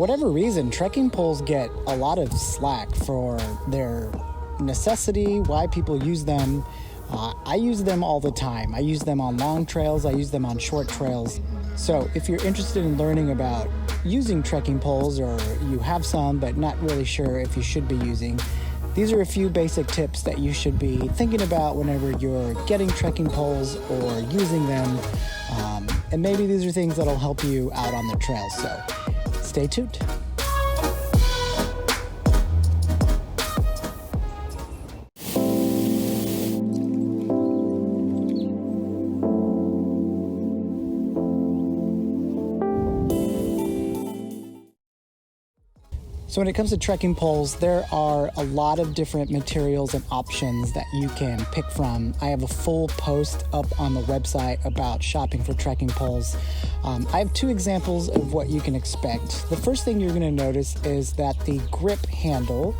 whatever reason, trekking poles get a lot of slack for their necessity, why people use them. I use them all the time. I use them on long trails, I use them on short trails. So if you're interested in learning about using trekking poles, or you have some but not really sure if you should be using, these are a few basic tips that you should be thinking about whenever you're getting trekking poles or using them. And maybe these are things that'll help you out on the trail. So stay tuned. So when it comes to trekking poles, there are a lot of different materials and options that you can pick from. I have a full post up on the website about shopping for trekking poles. I have two examples of what you can expect. The first thing you're going to notice is that the grip handle,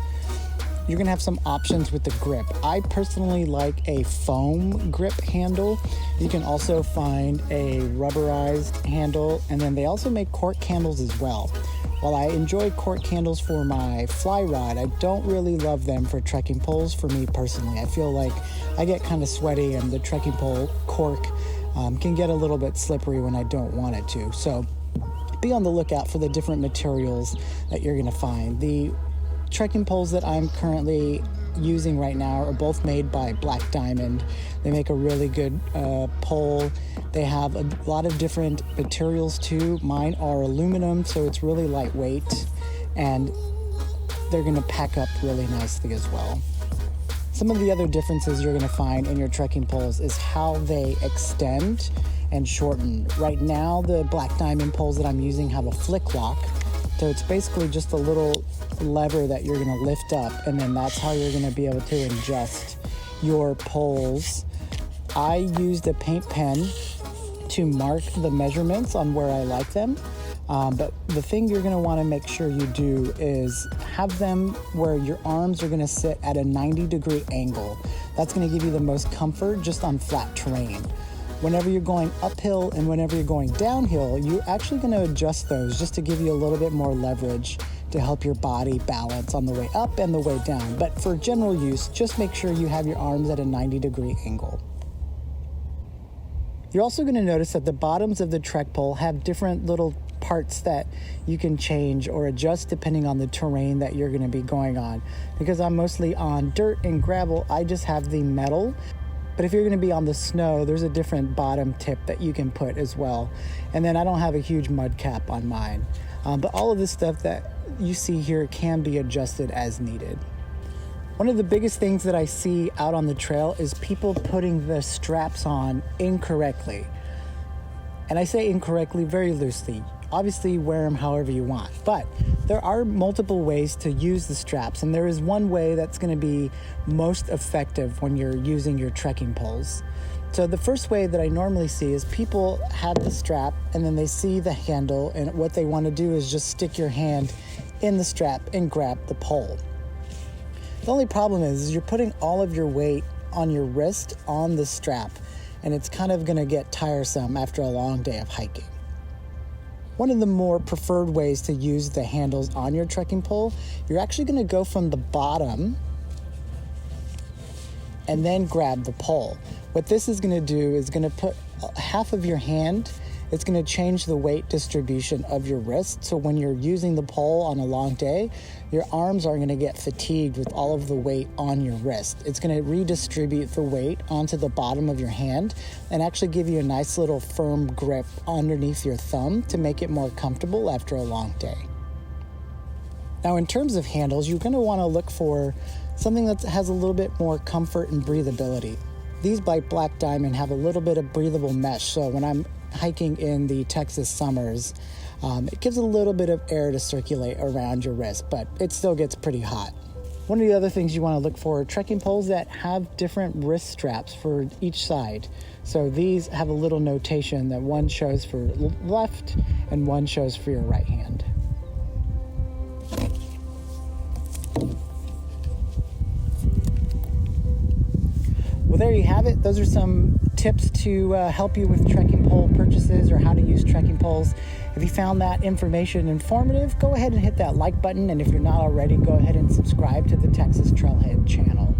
you're going to have some options with the grip. I personally like a foam grip handle. You can also find a rubberized handle, and then they also make cork handles as well. While I enjoy cork handles for my fly rod, I don't really love them for trekking poles for me personally. I feel like I get kind of sweaty, and the trekking pole cork can get a little bit slippery when I don't want it to. So be on the lookout for the different materials that you're going to find. The trekking poles that I'm currently using right now are both made by Black Diamond. They make a really good pole. They have a lot of different materials too. Mine are aluminum, so it's really lightweight, and they're going to pack up really nicely as well. Some of the other differences you're going to find in your trekking poles is how they extend and shorten. Right now, the Black Diamond poles that I'm using have a flick lock, so it's basically just a little lever that you're going to lift up, and then that's how you're going to be able to adjust your poles. I used a paint pen to mark the measurements on where I like them, but the thing you're going to want to make sure you do is have them where your arms are going to sit at a 90-degree angle. That's going to give you the most comfort just on flat terrain. Whenever you're going uphill and whenever you're going downhill, you're actually going to adjust those just to give you a little bit more leverage to help your body balance on the way up and the way down. But for general use, just make sure you have your arms at a 90-degree angle. You're also going to notice that the bottoms of the trek pole have different little parts that you can change or adjust depending on the terrain that you're going to be going on. Because I'm mostly on dirt and gravel, I just have the metal. But if you're going to be on the snow, there's a different bottom tip that you can put as well. And then I don't have a huge mud cap on mine. But all of this stuff that you see here can be adjusted as needed. One of the biggest things that I see out on the trail is people putting the straps on incorrectly. And I say incorrectly very loosely. Obviously, wear them however you want. But there are multiple ways to use the straps, and there is one way that's going to be most effective when you're using your trekking poles. So the first way that I normally see is people have the strap and then they see the handle, and what they want to do is just stick your hand in the strap and grab the pole. The only problem is you're putting all of your weight on your wrist on the strap, and it's kind of going to get tiresome after a long day of hiking. One of the more preferred ways to use the handles on your trekking pole, you're actually going to go from the bottom and then grab the pole. What this is going to do is going to put half of your hand, it's going to change the weight distribution of your wrist. So when you're using the pole on a long day, your arms are going to get fatigued with all of the weight on your wrist. It's going to redistribute the weight onto the bottom of your hand and actually give you a nice little firm grip underneath your thumb to make it more comfortable after a long day. Now, in terms of handles, you're going to want to look for something that has a little bit more comfort and breathability. These by Black Diamond have a little bit of breathable mesh, so when I'm hiking in the Texas summers, it gives a little bit of air to circulate around your wrist, but it still gets pretty hot. One of the other things you want to look for are trekking poles that have different wrist straps for each side. So these have a little notation that one shows for left and one shows for your right hand. Well, there you have it. Those are some tips to help you with trekking pole purchases or how to use trekking poles. If you found that information informative, go ahead and hit that like button. And if you're not already, go ahead and subscribe to the Texas Trailhead channel.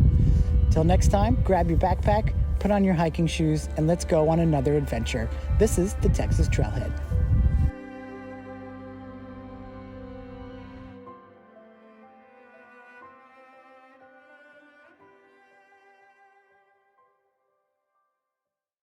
Till next time, grab your backpack, put on your hiking shoes, and let's go on another adventure. This is the Texas Trailhead.